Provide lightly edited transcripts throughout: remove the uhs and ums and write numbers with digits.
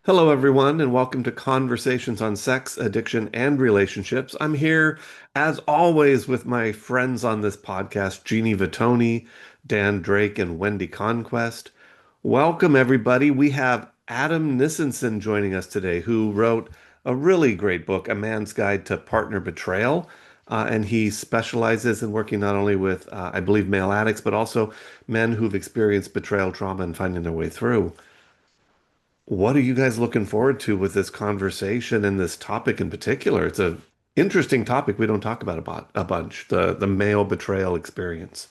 Hello, everyone, and welcome to Conversations on Sex, Addiction, and Relationships. I'm here, as always, with my friends on this podcast, Jeanne Vattoune, Dan Drake, and Wendy Conquest. Welcome, everybody. We have Adam Nisenson joining us today, who wrote a really great book, A Man's Guide to Partner Betrayal. And he specializes in working not only with, I believe, male addicts, but also men who've experienced betrayal trauma and finding their way through. What are you guys looking forward to with this conversation and this topic in particular? It's a interesting topic we don't talk about a bunch, the male betrayal experience.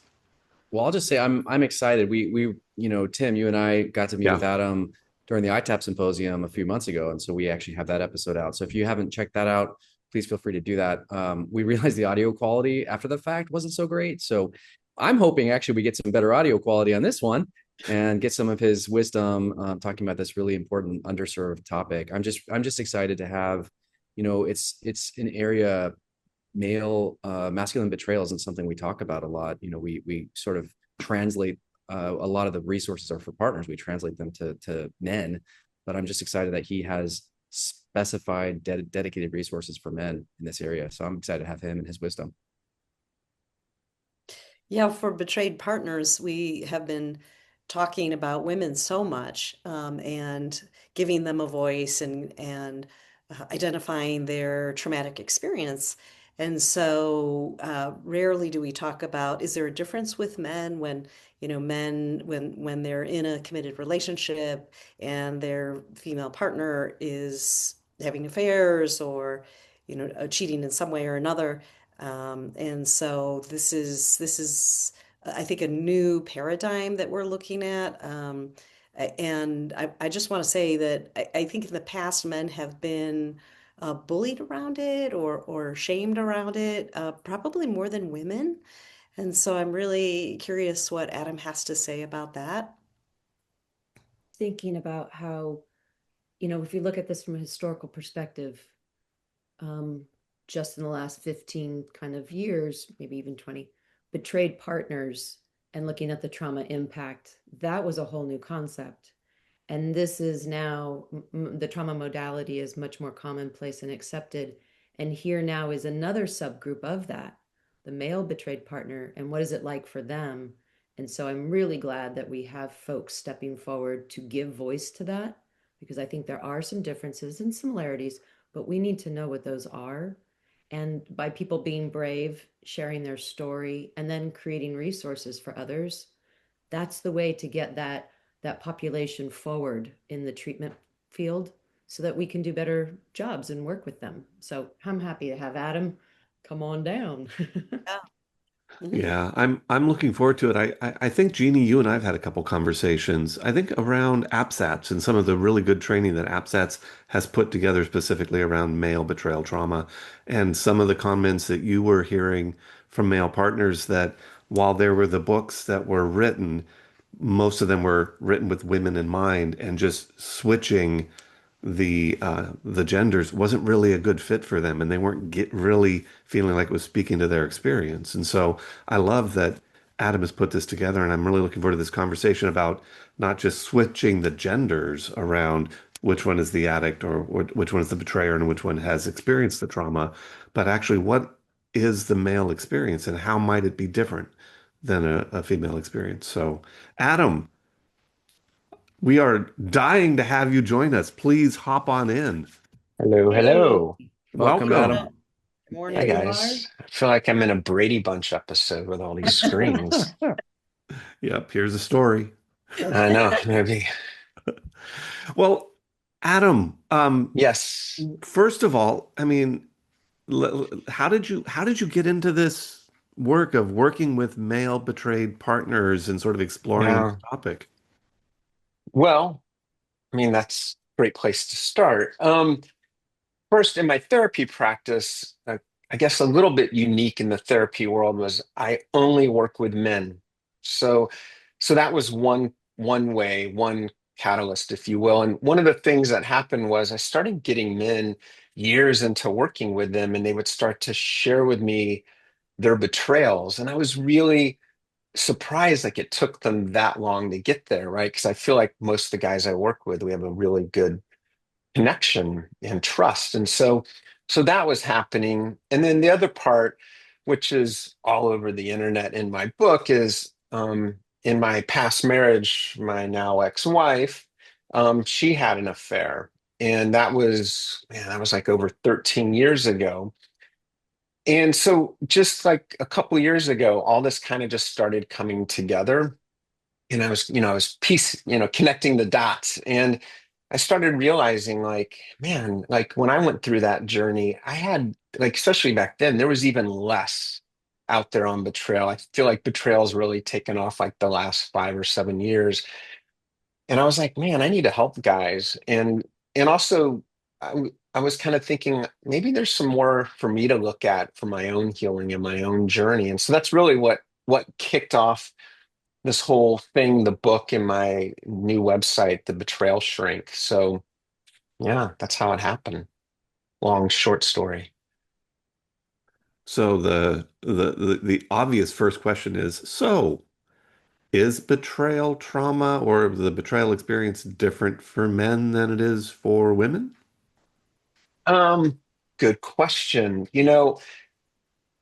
Well, I'll just say I'm excited. Tim, you and I got to meet Yeah. with Adam during the ITAP symposium a few months ago, and so we actually have that episode out. So if you haven't checked that out, please feel free to do that. We realized the audio quality after the fact wasn't so great, so I'm hoping actually we get some better audio quality on this one and get some of his wisdom talking about this really important underserved topic. I'm just excited to have, it's an area male masculine betrayal isn't something we talk about a lot. We sort of translate a lot of the resources are for partners. We translate them to men, but I'm just excited that he has specified dedicated resources for men in this area. So I'm excited to have him and his wisdom. Yeah, for betrayed partners, we have been talking about women so much, and giving them a voice and identifying their traumatic experience. And so rarely do we talk about, is there a difference with men when, men when they're in a committed relationship and their female partner is having affairs or, cheating in some way or another. And so this is I think a new paradigm that we're looking at. And I just want to say that I think in the past men have been bullied around it or shamed around it, probably more than women. And so I'm really curious what Adam has to say about that. Thinking about how, if you look at this from a historical perspective, um, just in the last 15 kind of years, maybe even 20, betrayed partners and looking at the trauma impact, that was a whole new concept. And this is now the trauma modality is much more commonplace and accepted. And here now is another subgroup of that, the male betrayed partner, and what is it like for them? And so I'm really glad that we have folks stepping forward to give voice to that, because I think there are some differences and similarities, but we need to know what those are. And by people being brave, sharing their story, and then creating resources for others, that's the way to get that population forward in the treatment field so that we can do better jobs and work with them. So I'm happy to have Adam come on down. Yeah. Mhm. Yeah, I'm looking forward to it. I think Jeannie, you and I've had a couple conversations. I think around APSATs and some of the really good training that APSATs has put together specifically around male betrayal trauma, and some of the comments that you were hearing from male partners that while there were the books that were written, most of them were written with women in mind, and just switching the genders wasn't really a good fit for them, and they weren't get really feeling like it was speaking to their experience. And so I love that Adam has put this together, and I'm really looking forward to this conversation about not just switching the genders around which one is the addict or which one is the betrayer and which one has experienced the trauma, but actually what is the male experience and how might it be different than a female experience. So, Adam, we are dying to have you join us. Please hop on in. Hello, Hey, hello. Welcome, Welcome. Adam. Good there Hi, morning. you are. guys. I feel like I'm in a Brady Bunch episode with all these screens. Yep, here's a story. I know, maybe. Well, Adam, Yes. first of all, I mean, how did you get into this work of working with male betrayed partners and sort of exploring this Yeah. topic? Well, I mean, that's a great place to start. First, in my therapy practice, I guess a little bit unique in the therapy world was I only work with men. So, so that was one way, one catalyst, if you will. And one of the things that happened was I started getting men years into working with them, and they would start to share with me their betrayals. And I was really surprised like it took them that long to get there, right? Because I feel like most of the guys I work with, we have a really good connection and trust. And so that was happening. And then the other part, which is all over the internet in my book, is in my past marriage, my now ex-wife, she had an affair. And that was, man, that was like over 13 years ago. And so just like a couple years ago, all this kind of just started coming together. And I was connecting the dots. And I started realizing like, man, like when I went through that journey, I had like, especially back then, there was even less out there on betrayal. I feel like betrayal's really taken off like the last 5 or 7 years. And I was like, man, I need to help guys. And also I was kind of thinking maybe there's some more for me to look at for my own healing and my own journey. And so that's really what kicked off this whole thing, the book and my new website, The Betrayal Shrink. So yeah, that's how it happened. Long, short story. So the obvious first question is, so is betrayal trauma or the betrayal experience different for men than it is for women? Um, Good question.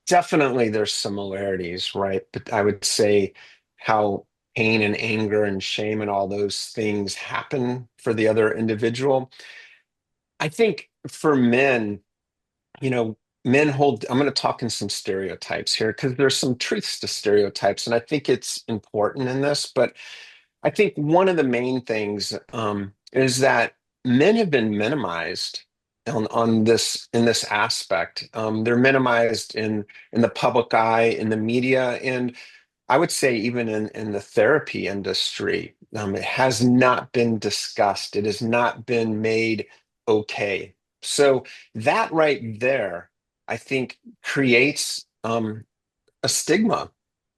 Definitely there's similarities, right? But I would say how pain and anger and shame and all those things happen for the other individual. I think for men, you know, men hold, I'm going to talk in some stereotypes here because there's some truths to stereotypes, and I think it's important in this. But I think one of the main things is that men have been minimized on this in this aspect. They're minimized in the public eye, in the media, and I would say even in the therapy industry. It has not been discussed. It has not been made okay. So that right there, I think, creates a stigma,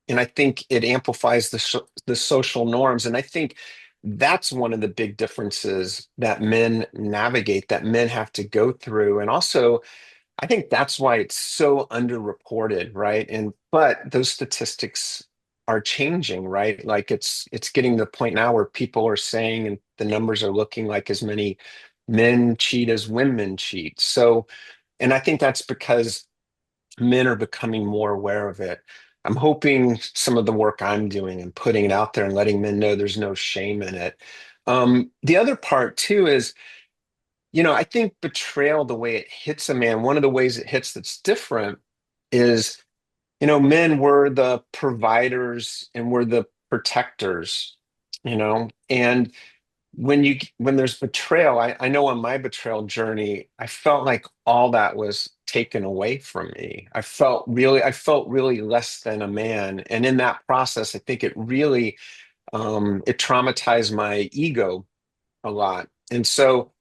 and I think it amplifies the social norms. And I think that's one of the big differences that men navigate, that men have to go through. And also, I think that's why it's so underreported, right? And but those statistics are changing, right? Like it's getting to the point now where people are saying, and the numbers are looking like as many men cheat as women cheat. So, and I think that's because men are becoming more aware of it. I'm hoping some of the work I'm doing and putting it out there and letting men know there's no shame in it. The other part too is, I think betrayal, the way it hits a man, one of the ways it hits that's different is, men were the providers and we're the protectors, and when there's betrayal, I know on my betrayal journey, I felt like all that was taken away from me. I felt really less than a man. And in that process, I think it really it traumatized my ego a lot. And so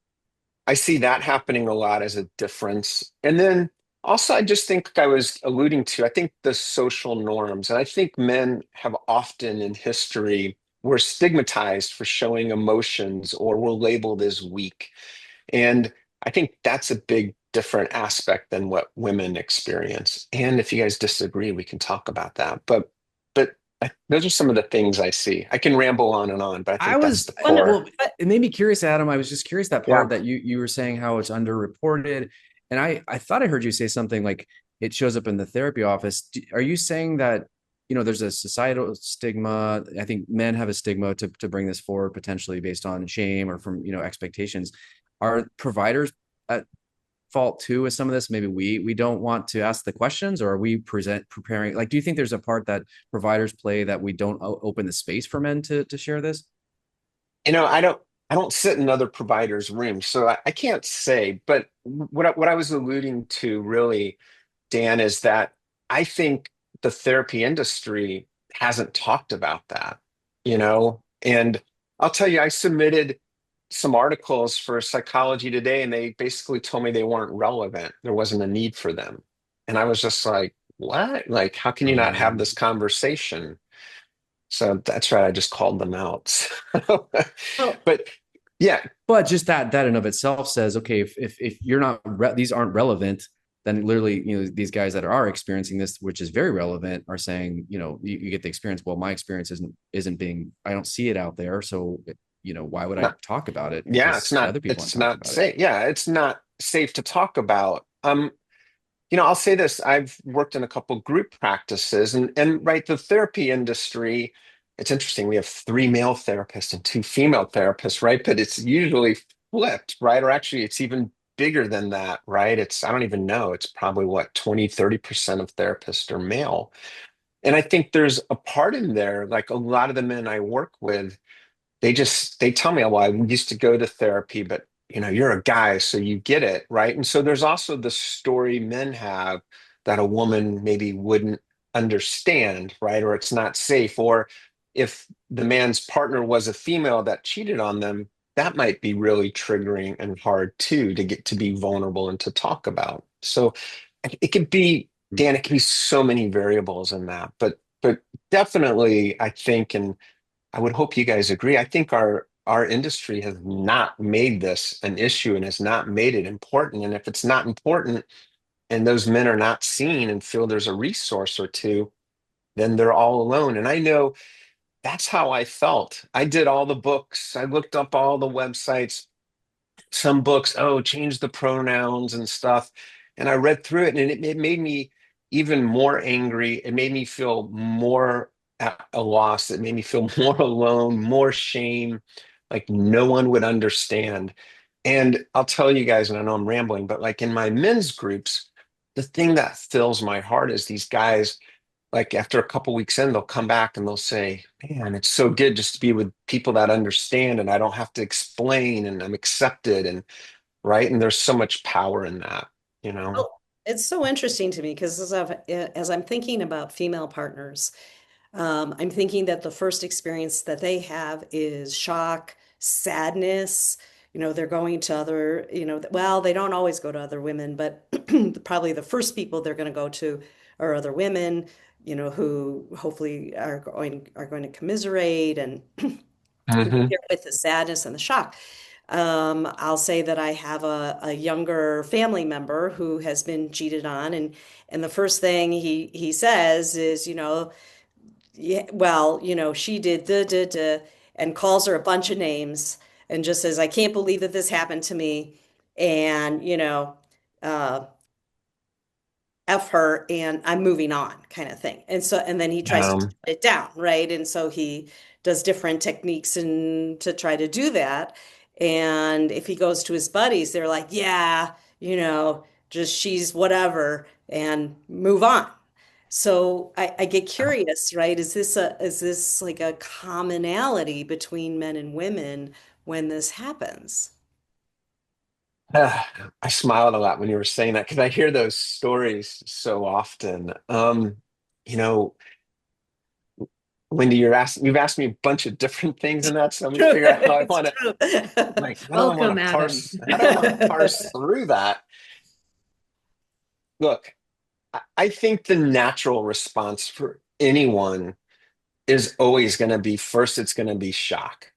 I see that happening a lot as a difference. And then also, I just think like I was alluding to, I think the social norms, and I think men have often in history were stigmatized for showing emotions or were labeled as weak. And I think that's a big different aspect than what women experience. And if you guys disagree, we can talk about that. But those are some of the things I see. I can ramble on and on, but I I think that's was, the core. well, it made me curious, Adam. I was just curious that Yeah. part that you were saying how it's underreported. And I thought I heard you say something like it shows up in the therapy office. Are you saying that, there's a societal stigma? I think men have a stigma to bring this forward potentially based on shame or from, expectations. Are providers at fault too with some of this? Maybe we don't want to ask the questions, or are we preparing? Like, do you think there's a part that providers play that we don't open the space for men to share this? I don't sit in other providers' rooms, so I can't say. But what I was alluding to really, Dan, is that I think the therapy industry hasn't talked about that. And I'll tell you, I submitted some articles for Psychology Today, and they basically told me they weren't relevant. There wasn't a need for them. And I was just like, what? Like, how can you not have this conversation? So that's right. I just called them out. Well, But yeah, But just that in of itself says, okay, if you're not these aren't relevant, then literally, these guys that are experiencing this, which is very relevant, are saying, you get the experience. Well, my experience isn't being, I don't see it out there. So why would I No, talk about it? yeah, Because other people aren't it's talking not about it. safe. Yeah, it's not safe to talk about. I'll say this. I've worked in a couple group practices and right, the therapy industry, it's interesting. We have three male therapists and two female therapists, right? But it's usually flipped, right? Or actually it's even bigger than that, right? I don't even know. It's probably what, 20, 30% of therapists are male. And I think there's a part in there, like a lot of the men I work with, they tell me, well, I used to go to therapy, but you're a guy, so you get it, right? And so there's also the story men have that a woman maybe wouldn't understand, right? Or it's not safe. Or if the man's partner was a female that cheated on them, that might be really triggering and hard too to get to be vulnerable and to talk about. So it could be, Dan, it could be so many variables in that, but definitely I think, and I would hope you guys agree. I think our industry has not made this an issue and has not made it important. And if it's not important and those men are not seen and feel there's a resource or two, then they're all alone. And I know that's how I felt. I did all the books. I looked up all the websites, some books, oh, change the pronouns and stuff. And I read through it and it made me even more angry. It made me feel more at a loss. It made me feel more alone, more shame, like no one would understand. And I'll tell you guys, and I know I'm rambling, but like in my men's groups, the thing that fills my heart is these guys, like after a couple weeks in, they'll come back and they'll say, man, it's so good just to be with people that understand and I don't have to explain and I'm accepted and right. And there's so much power in that, you know? Oh, it's so interesting to me because as I'm thinking about female partners, I'm thinking that the first experience that they have is shock, sadness. They're going to other, well, they don't always go to other women, but probably the first people they're going to go to are other women, who hopefully are going to commiserate and be Hmm. there with the sadness and the shock. I'll say that I have a younger family member who has been cheated on, and the first thing he says is, yeah, well, she did and calls her a bunch of names and just says, I can't believe that this happened to me. And, uh, F her and I'm moving on kind of thing. And then he tries to Um, shut it down, right? And so he does different techniques and to try to do that. And if he goes to his buddies, they're like, yeah, just she's whatever and move on. So I get curious, right? Is this like a commonality between men and women when this happens? I smiled a lot when you were saying that because I hear those stories so often. You know, Wendy, you've asked me a bunch of different things in that, so let me True, figure out how I it's want to, true. like, Welcome, Adam. how do I want to parse through that? Look, I think the natural response for anyone is always going to be first, it's going to be shock.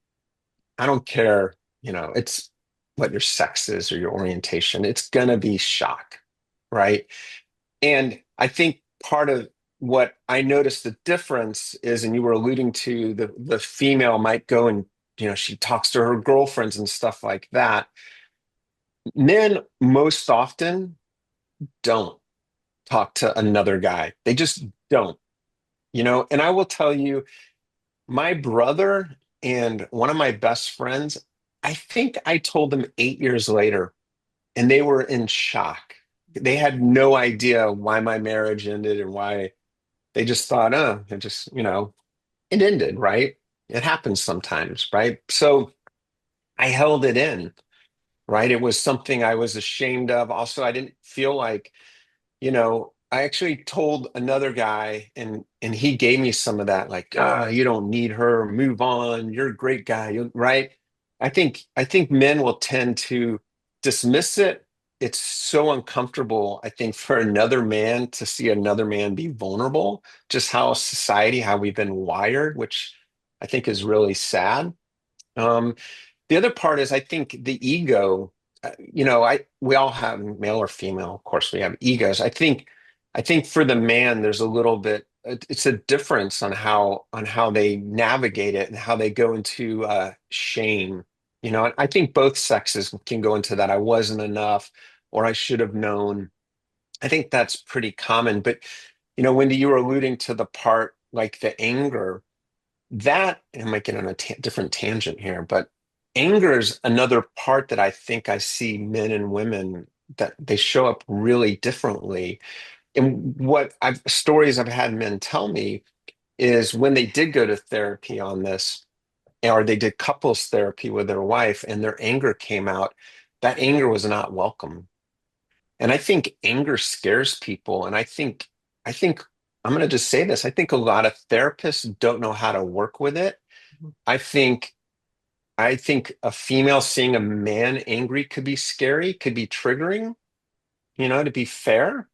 I don't care, it's what your sex is or your orientation, it's going to be shock, right? And I think part of what I noticed the difference is, and you were alluding to the female might go and, she talks to her girlfriends and stuff like that. Men most often don't talk to another guy. They just don't, and I will tell you, my brother and one of my best friends, I think I told them 8 years later, and they were in shock. They had no idea why my marriage ended and why they just thought, oh, it just, it ended, right? It happens sometimes, right? So I held it in, right? It was something I was ashamed of. Also, I didn't feel like, I actually told another guy and he gave me some of that, like, you don't need her, move on, you're a great guy, right? I think men will tend to dismiss it. It's so uncomfortable, I think, for another man to see another man be vulnerable, just how society, how we've been wired, which I think is really sad. Um, the other part is I think the ego, we all have male or female, of course we have egos. I think for the man there's a little bit it's a difference on how they navigate it and how they go into shame. You know, I think both sexes can go into that. I wasn't enough, or I should have known. I think that's pretty common. But you know, Wendy, you were alluding to the part like the anger. That I might get on a different tangent here, but anger is another part that I think I see men and women that they show up really differently. And what I've stories I've had men tell me is when they did go to therapy on this, or they did couples therapy with their wife and their anger came out, that anger was not welcome. And I think anger scares people. And I think, I'm going to just say this. I think a lot of therapists don't know how to work with it. I think, I think a female seeing a man angry could be scary, could be triggering, you know, to be fair.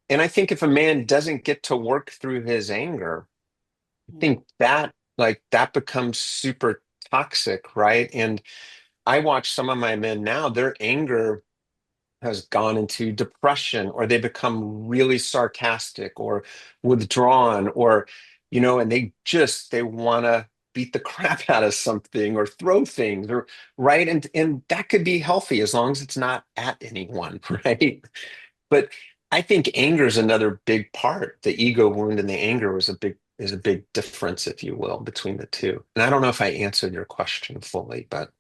And I think if a man doesn't get to work through his anger, I think that that becomes super toxic, right? And I watch some of my men now, their anger has gone into depression, or they become really sarcastic or withdrawn, or you know, and they want to beat the crap out of something or throw things, or right. And that could be healthy as long as it's not at anyone, right? But I think anger is another big part. The ego wound and the anger was a big difference, if you will, between the two. And I don't know if I answered your question fully, but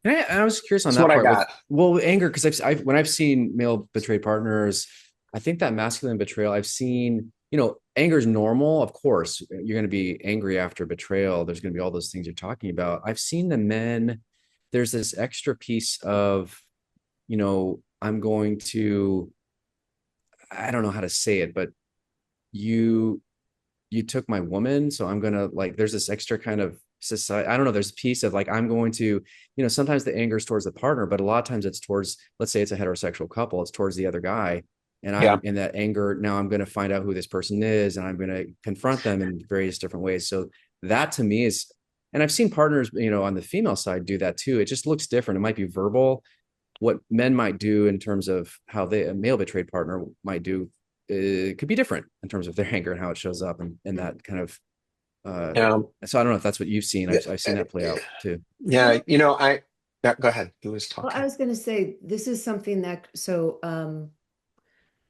I was curious on that's that what I part with, got. well, with anger, because when I've seen male betrayed partners, I think that masculine betrayal, I've seen, you know, anger is normal. Of course, you're going to be angry after betrayal. There's going to be all those things you're talking about. I've seen the men, there's this extra piece of, you know, I'm going to, I don't know how to say it, but you you took my woman, so I'm gonna, like, there's this extra kind of society, I don't know, there's a piece of like, I'm going to, you know, sometimes the anger is towards the partner, but a lot of times it's towards, let's say it's a heterosexual couple, it's towards the other guy, and Yeah. I'm in that anger, now I'm going to find out who this person is and I'm going to confront them in various different ways. So that to me is, and I've seen partners, you know, on the female side do that too. It just looks different. It might be verbal. What men might do in terms of how they, a male betrayed partner might do, it could be different in terms of their anger and how it shows up, and that kind of, Yeah. so I don't know if that's what you've seen. I've seen that play out too. Yeah, you know, yeah, go ahead. Who was Well, I talking? was going to say this is something that, so,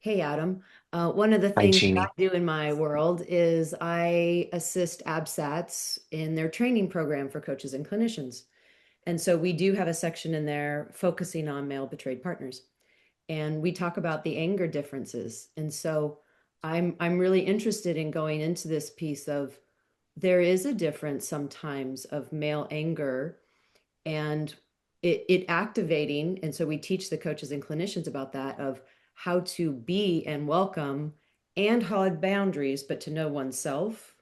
hey, Adam, one of the Hi, things that I Jeannie. do in my world is I assist ABSATs in their training program for coaches and clinicians. And so we do have a section in there focusing on male betrayed partners. And we talk about the anger differences. And so I'm really interested in going into this piece of there is a difference sometimes of male anger and it activating. And so we teach the coaches and clinicians about that, of how to be and welcome and hug boundaries, but to know oneself.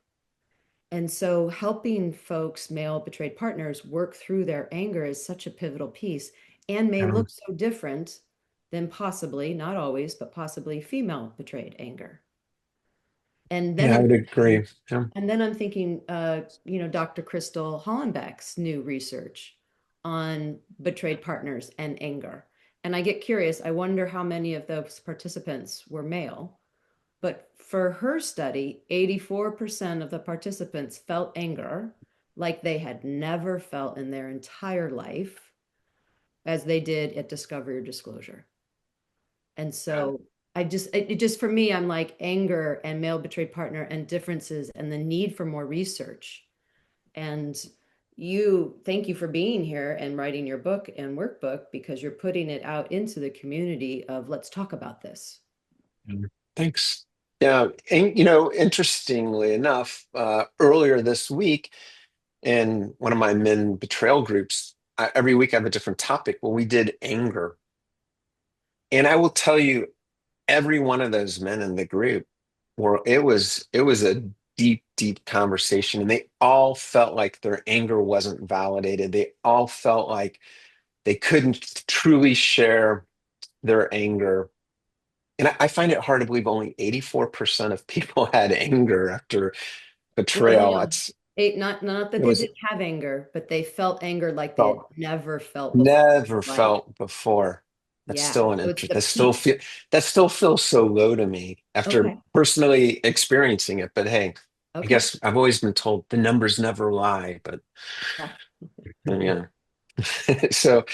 And so helping folks, male betrayed partners, work through their anger is such a pivotal piece, and may Yeah, look so different than possibly, not always, but possibly female betrayed anger. And then yeah, I I'm would thinking, agree. Yeah. Dr. Crystal Hollenbeck's new research on betrayed partners and anger. And I get curious, I wonder how many of those participants were male. But for her study, 84% of the participants felt anger like they had never felt in their entire life, as they did at discovery or disclosure. And so it just for me, I'm like anger and male betrayed partner and differences and the need for more research. And thank you for being here and writing your book and workbook, because you're putting it out into the community of let's talk about this. Yeah. Thanks. Yeah, and you know, interestingly enough, earlier this week in one of my men betrayal groups, every week I have a different topic. Well, we did anger, and I will tell you, every one of those men in the group were it was a deep conversation, and they all felt like their anger wasn't validated. They all felt like they couldn't truly share their anger. And I find it hard to believe only 84% of people had anger after betrayal. No. That's Not that it they was didn't have anger, but they felt anger like they had felt never felt before never in life. felt before. That's Yeah. still an So it's interest. the peak. That still feels so low to me after Okay. personally experiencing it. But hey, I Okay. guess I've always been told the numbers never lie. But Yeah. yeah, so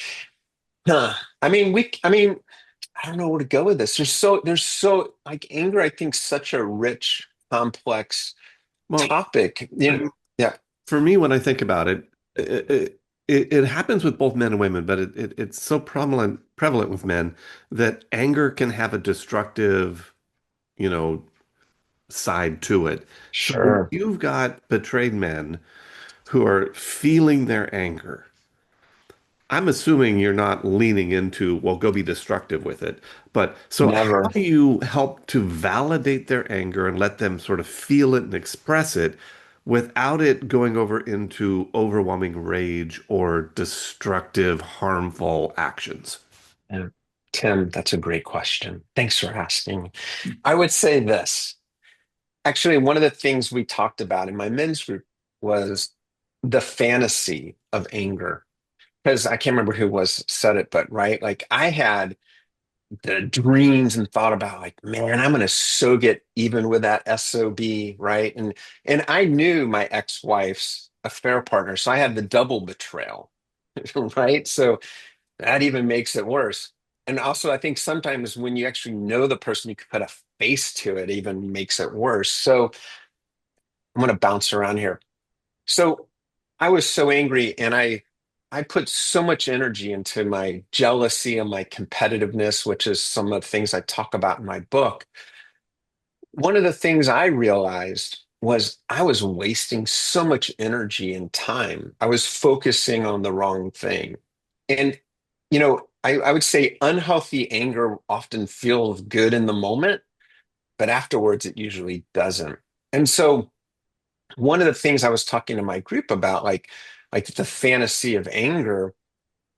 I mean, I don't know where to go with this. There's so like anger. I think such a rich, complex Well, topic. I mean, Yeah, for me, when I think about it, it happens with both men and women, but it's so prevalent with men that anger can have a destructive, you know, side to it. So when sure, you've got betrayed men who are feeling their anger, I'm assuming you're not leaning into, well, go be destructive with it. But so how never. do you help to validate their anger and let them sort of feel it and express it without it going over into overwhelming rage or destructive, harmful actions? Yeah. Tim, that's a great question. Thanks for asking. I would say this. Actually, one of the things we talked about in my men's group was the fantasy of anger. Because I can't remember who was said it, but right, like I had the dreams and thought about like, man, I'm gonna so get even with that SOB, right? And I knew my ex-wife's affair partner, so I had the double betrayal, right? So that even makes it worse. And also, I think sometimes when you actually know the person, you can put a face to it, even makes it worse. So I'm going to bounce around here. So I was so angry and I put so much energy into my jealousy and my competitiveness, which is some of the things I talk about in my book. One of the things I realized was I was wasting so much energy and time. I was focusing on the wrong thing. And, I would say unhealthy anger often feels good in the moment, but afterwards it usually doesn't. And so one of the things I was talking to my group about, like the fantasy of anger,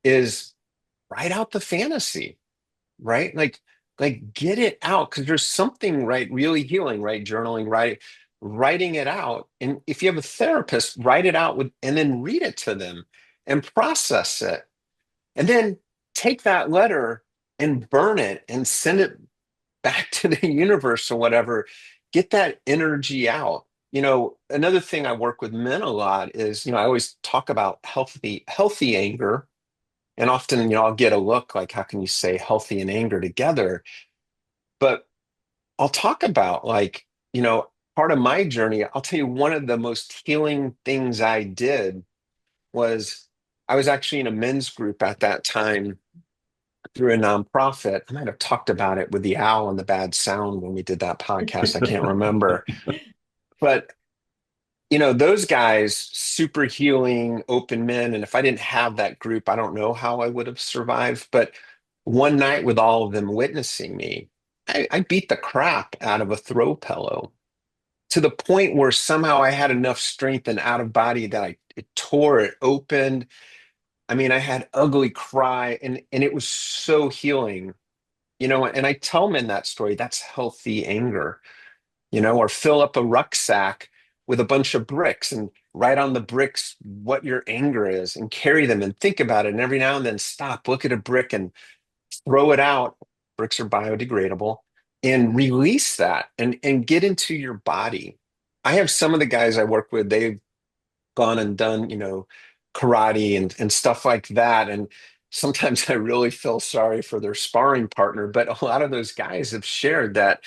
is write out the fantasy, right? Like get it out because there's something right, really healing, right? Journaling, writing it out. And if you have a therapist, write it out with, and then read it to them and process it. And then take that letter and burn it and send it back to the universe or whatever. Get that energy out. Another thing I work with men a lot is, I always talk about healthy anger. And often, I'll get a look like, how can you say healthy and anger together? But I'll talk about like, part of my journey. I'll tell you one of the most healing things I did was I was actually in a men's group at that time through a nonprofit. I might have talked about it with the owl and the bad sound when we did that podcast. I can't remember. But those guys, super healing, open men. And if I didn't have that group, I don't know how I would have survived. But one night with all of them witnessing me, I beat the crap out of a throw pillow to the point where somehow I had enough strength and out of body that it tore it open. I mean, I had ugly cry and it was so healing, and I tell men that story. That's healthy anger, or fill up a rucksack with a bunch of bricks and write on the bricks what your anger is and carry them and think about it. And every now and then stop, look at a brick and throw it out. Bricks are biodegradable and release that and get into your body. I have some of the guys I work with, they've gone and done, karate and stuff like that. And sometimes I really feel sorry for their sparring partner, but a lot of those guys have shared that,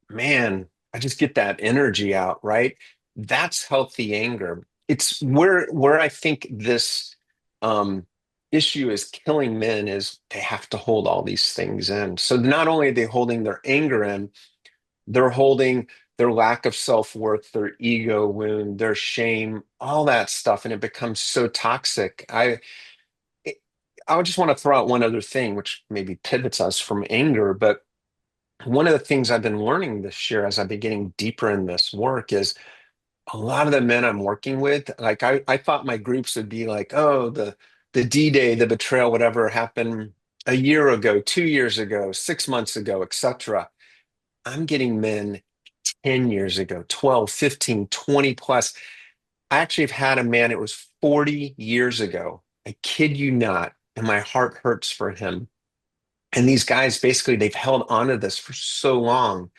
man, I just get that energy out, right? That's healthy anger. It's where I think this um issue is killing men is they have to hold all these things in. So not only are they holding their anger in, they're holding their lack of self-worth, their ego wound, their shame, all that stuff, and it becomes so toxic. I would just want to throw out one other thing, which maybe pivots us from anger, but one of the things I've been learning this year as I've been getting deeper in this work is a lot of the men I'm working with, like I thought my groups would be like, oh, the D-Day, the betrayal, whatever happened a year ago, 2 years ago, 6 months ago, etc. I'm getting men 10 years ago, 12, 15, 20 plus. I actually have had a man, it was 40 years ago. I kid you not, and my heart hurts for him. And these guys basically they've held on to this for so long.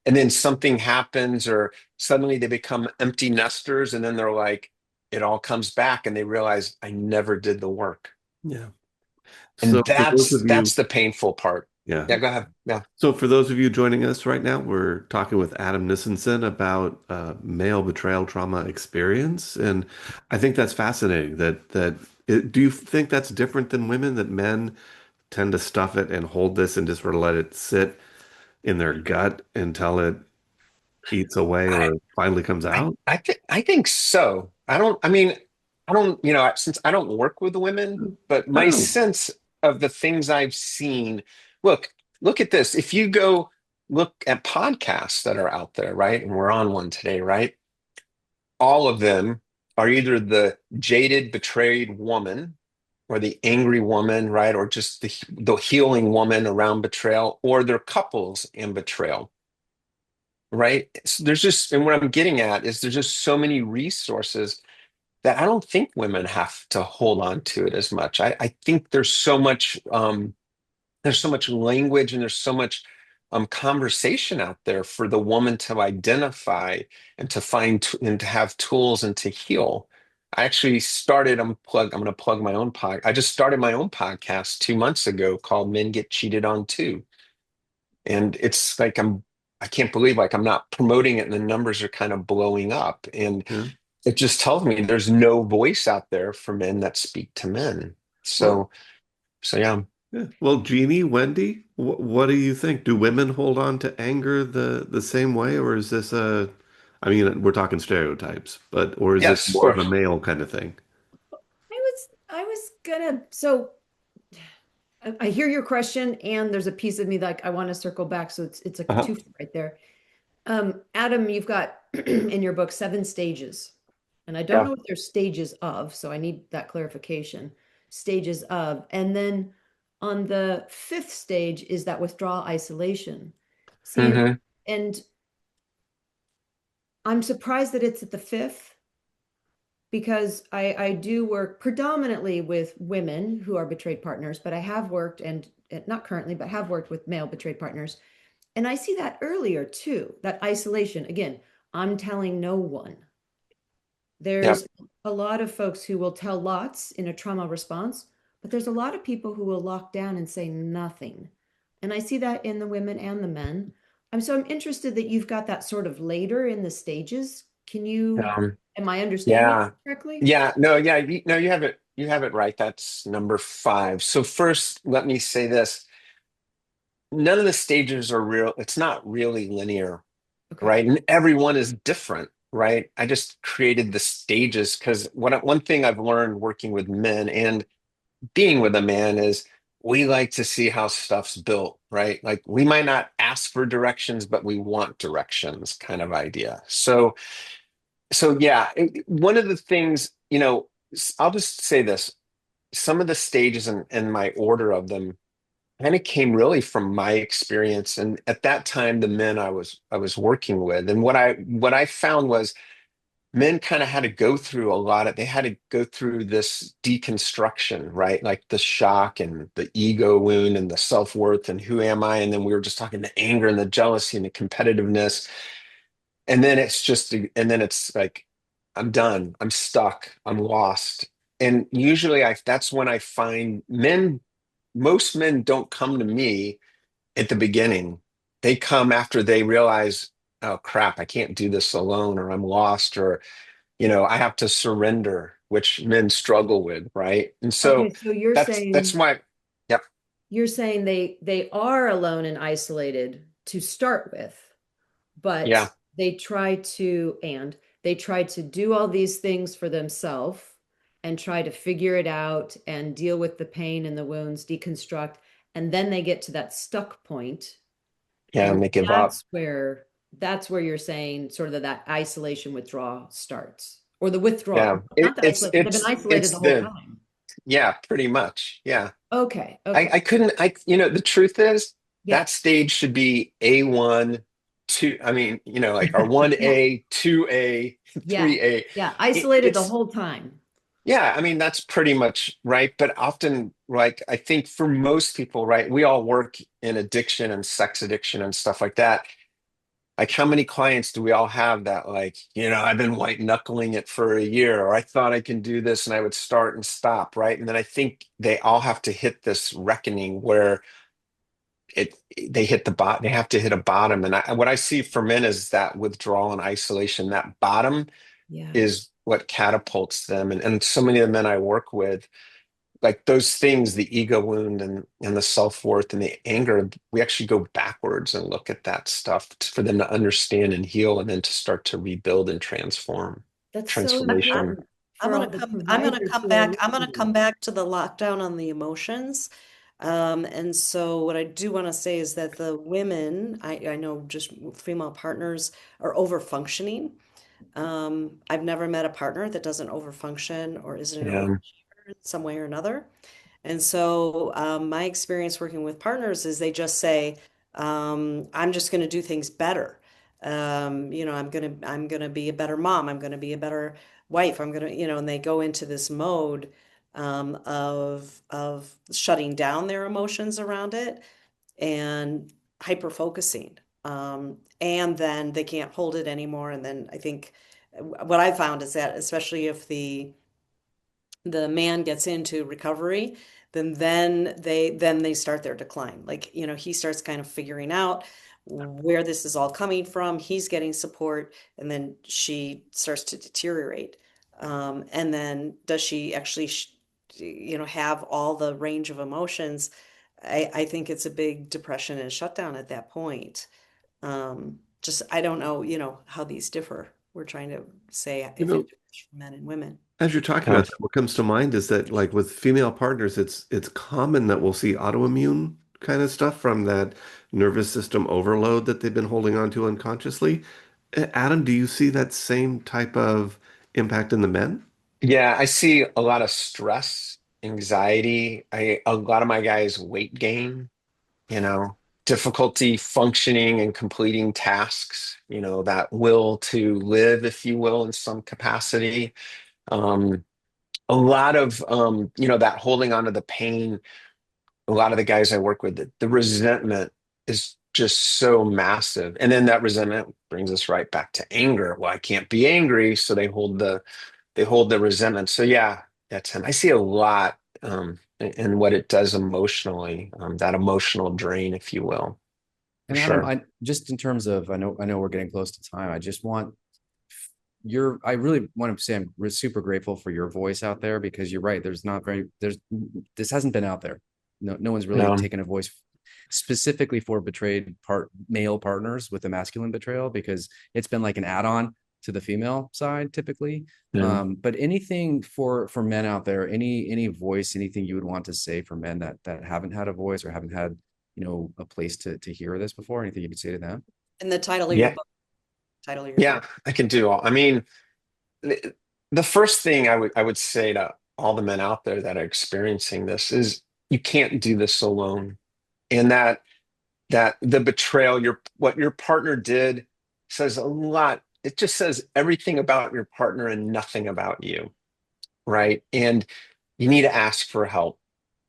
And then something happens, or suddenly they become empty nesters, and then they're like, it all comes back and they realize I never did the work. Yeah. So And for those that's of you, that's the painful part. yeah. Yeah, go ahead. Yeah. So for those of you joining us right now, we're talking with Adam Nisenson about male betrayal trauma experience, and I think that's fascinating. Do you think that's different than women? That men tend to stuff it and hold this and just sort of let it sit in their gut until it eats away I or finally comes out? I think so. I don't, since I don't work with women, but my Oh, sense of the things I've seen, look, look at this. If you go look at podcasts that are out there, right? And we're on one today, right? All of them are either the jaded, betrayed woman or the angry woman, right? Or just the healing woman around betrayal, or they're couples in betrayal, right? So there's just, and what I'm getting at is there's just so many resources that I don't think women have to hold on to it as much. I think there's so much language and there's so much conversation out there for the woman to identify and to find and to have tools and to heal. I actually started, I'm going to plug my own I just started my own podcast 2 months ago called Men Get Cheated On Too. And it's like, I can't believe like I'm not promoting it and the numbers are kind of blowing up. And yeah. it just tells me there's no voice out there for men that speak to men. Well, So yeah. yeah. Well, Jeannie, Wendy, what do you think? Do women hold on to anger the same way, or is this I mean, we're talking stereotypes, but or is this Yes, more of for a male kind of thing? I was gonna, so I hear your question, and there's a piece of me like I want to circle back. So it's like a Uh-huh. two right there. Adam, you've got in your book 7 stages, and I don't yeah. know what they're stages of, so I need that clarification. Stages of, and then on the fifth stage is that withdrawal isolation. See, Hmm. and I'm surprised that it's at the fifth because I do work predominantly with women who are betrayed partners, but I have worked and not currently, but have worked with male betrayed partners. And I see that earlier too, that isolation. Again, I'm telling no one. Yep. There's a lot of folks who will tell lots in a trauma response, but there's a lot of people who will lock down and say nothing. And I see that in the women and the men. I'm interested that you've got that sort of later in the stages. Um, Am I understanding yeah. correctly? Yeah. No, yeah. No, you have it right. That's number 5. So first, let me say this. None of the stages are real. It's not really linear, Okay. right? And everyone is different, right? I just created the stages because one thing I've learned working with men and being with a man is we like to see how stuff's built, right? Like we might not ask for directions, but we want directions kind of idea. So yeah, one of the things, I'll just say this, some of the stages and my order of them kind of came really from my experience. And at that time, the men I was working with, and what I found was men kind of had to go through a lot of they had to go through this deconstruction, right? Like the shock and the ego wound and the self-worth and who am I? And then we were just talking the anger and the jealousy and the competitiveness. And then it's like, I'm done. I'm stuck. I'm lost. And usually that's when I find most men don't come to me at the beginning. They come after they realize, oh crap, I can't do this alone, or I'm lost, or I have to surrender, which men struggle with, right? And Okay, so so you're that's saying why, yep, they are alone and isolated to start with, but yeah, they try to do all these things for themselves and try to figure it out and deal with the pain and the wounds, deconstruct, and then they get to that stuck point, yeah, and and they give up. that's where you're saying sort of that isolation withdrawal starts, or the withdrawal, Yeah, not the isolation, they've been isolated it's the whole the time. yeah, pretty much. Yeah. Okay, I okay. couldn't the truth is Yeah. that stage should be A1, 2, I mean, like our Yeah. 1A, 2A, Yeah. 3A. Yeah. Isolated the It's whole time. Yeah, I mean, that's pretty much right. But often, like, I think for most people, right, we all work in addiction and sex addiction and stuff like that. Like, how many clients do we all have that, like, I've been white knuckling it for a year, or I thought I can do this and I would start and stop, right? And then I think they all have to hit this reckoning where it they hit the bot, they have to hit a bottom. And what I see for men is that withdrawal and isolation, that bottom Yeah. is what catapults them. And so many of the men I work with, like those things, the ego wound and the self-worth and the anger, we actually go backwards and look at that stuff for them to understand and heal and then to start to rebuild and That's so transformation. important for all the I'm gonna providers come who are back. I'm gonna come listening. back to the lockdown on the emotions. And so what I do want to say is that the women, I know just female partners are over functioning. I've never met a partner that doesn't overfunction or isn't an Yeah. overachiever in some way or another. And so my experience working with partners is they just say, I'm just going to do things better. I'm gonna be a better mom. I'm gonna be a better wife. And they go into this mode of shutting down their emotions around it and hyper focusing. And then they can't hold it anymore. And then I think what I found is that especially if the man gets into recovery, then they start their decline. Like, he starts kind of figuring out where this is all coming from. He's getting support, and then she starts to deteriorate. And then does she actually, have all the range of emotions? I think it's a big depression and shutdown at that point. Just I don't know, how these differ. We're trying to say You if it know, differs for men and women. as you're talking Yeah. about that, what comes to mind is that like with female partners, it's common that we'll see autoimmune kind of stuff from that nervous system overload that they've been holding on to unconsciously. Adam, do you see that same type of impact in the men? Yeah, I see a lot of stress, anxiety. A lot of my guys weight gain, you know, difficulty functioning and completing tasks, that will to live, if you will, in some capacity. Um, a lot of that holding on to the pain. A lot of the guys I work with, the resentment is just so massive. And then that resentment brings us right back to anger. Well, I can't be angry, so they hold the resentment. So yeah, that's him. I see a lot in what it does emotionally, that emotional drain, if you will, for And Adam, sure. I just in terms of I know we're getting close to time. I just want I really want to say I'm super grateful for your voice out there because you're right. There's this hasn't been out there. No one's really Um, taken a voice specifically for betrayed male partners with a masculine betrayal because it's been like an add-on to the female side typically. yeah. But anything for men out there, any voice, anything you would want to say for men that haven't had a voice or haven't had, a place to hear this before, anything you could say to them? And the title of your Yeah, book, title of your book. yeah, I can do all. I mean, the, the first thing I would say to all the men out there that are experiencing this is you can't do this alone. And that the betrayal, what your partner did says a lot. It just says everything about your partner and nothing about you, right? And you need to ask for help.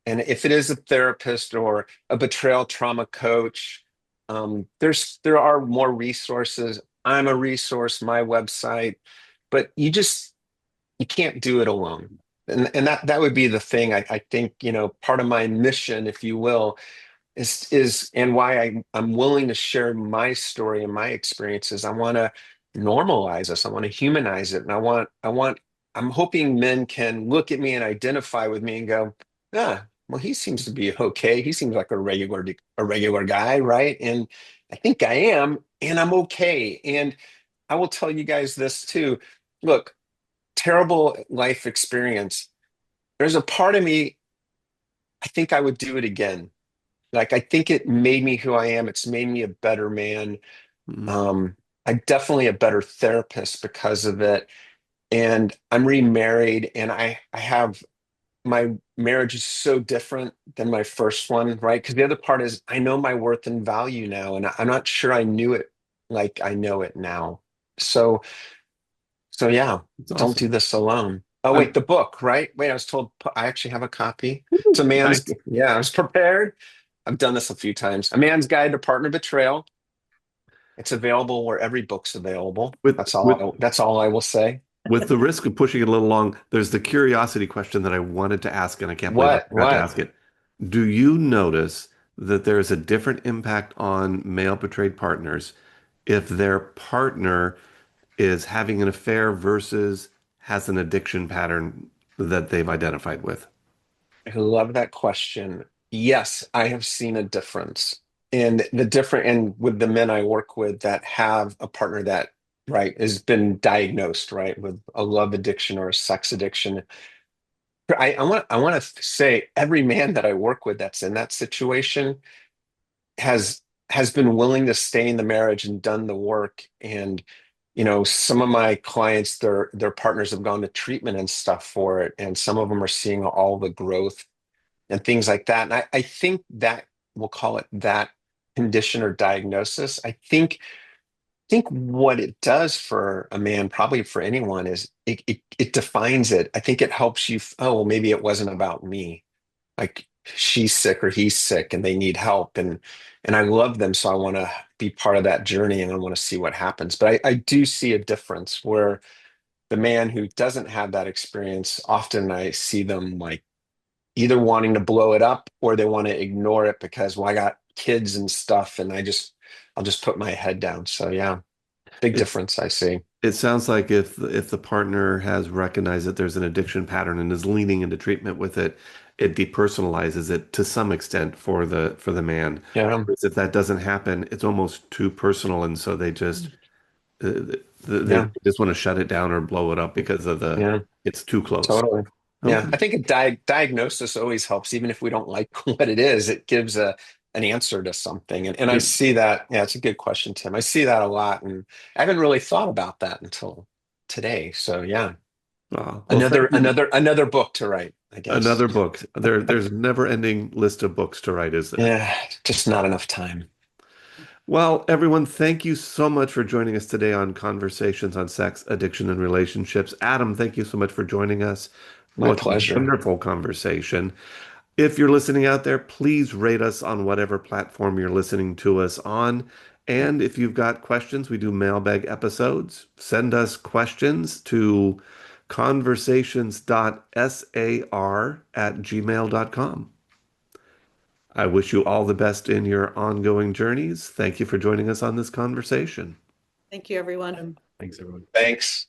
And if it is a therapist or a betrayal trauma coach, there are more resources. I'm a resource, my website, but you can't do it alone. And that would be the thing. I think, part of my mission, if you will, is and why I'm willing to share my story and my experiences. I want to normalize this. I want to humanize it. And I'm hoping men can look at me and identify with me and go, well, he seems to be okay. He seems like a regular guy, right? And I think I am, and I'm okay. And I will tell you guys this too. Look, terrible life experience. There's a part of me, I think I would do it again. Like, I think it made me who I am. It's made me a better man. Mm. I'm definitely a better therapist because of it. And I'm remarried, and I have my marriage is so different than my first one, right? Because the other part is I know my worth and value now, and I'm not sure I knew it like I know it now. So yeah, It's don't do awesome. this alone. Oh, I'm wait, the book, right? Wait, I was told I actually have a copy. It's a man's, nice. yeah, I was prepared. I've done this a few times. A Man's Guide to Partner Betrayal. It's available where every book's available. With That's with all. That's all I will say. with the risk of pushing it a little long, there's the curiosity question that I wanted to ask, and I can't believe I What? forgot to What? ask it. Do you notice that there is a different impact on male betrayed partners if their partner is having an affair versus has an addiction pattern that they've identified with? I love that question. Yes, I have seen a difference. And with the men I work with that have a partner that, right, has been diagnosed, right, with a love addiction or a sex addiction. I want to say every man that I work with that's in that situation has has been willing to stay in the marriage and done the work. And some of my clients, their partners have gone to treatment and stuff for it, and some of them are seeing all the growth and things like that. And I think that, we'll call it that condition or diagnosis. I think what it does for a man, probably for anyone, is it defines it. I think it helps you. Oh, well, maybe it wasn't about me. Like, she's sick or he's sick and they need help, and I love them, so I want to be part of that journey and I want to see what happens. But I do see a difference where the man who doesn't have that experience, often I see them like either wanting to blow it up or they want to ignore it because, well, I got kids and stuff, and I'll just put my head down. So yeah, big It's difference I see. it sounds like if the partner has recognized that there's an addiction pattern and is leaning into treatment with it, it depersonalizes it to some extent for the man. Yeah, Whereas if that doesn't happen, it's almost too personal, and so they just they yeah, just want to shut it down or blow it up because of the yeah, it's too close. totally. Yeah, Okay. I think a diagnosis always helps, even if we don't like what it is. It gives an answer to something, and I It, see that. Yeah, it's a good question, Tim. I see that a lot, and I haven't really thought about that until today. So yeah, well, thank you. another book to write, I guess. Another book. There's a never-ending list of books to write, is there? Yeah, just not enough time. Well, everyone, thank you so much for joining us today on Conversations on Sex, Addiction, and Relationships. Adam, thank you so much for joining us. My What a pleasure. wonderful conversation. If you're listening out there, please rate us on whatever platform you're listening to us on. And if you've got questions, we do mailbag episodes. Send us questions to conversations.sar@gmail.com. I wish you all the best in your ongoing journeys. Thank you for joining us on this conversation. Thank you, everyone. Thanks, everyone. Thanks.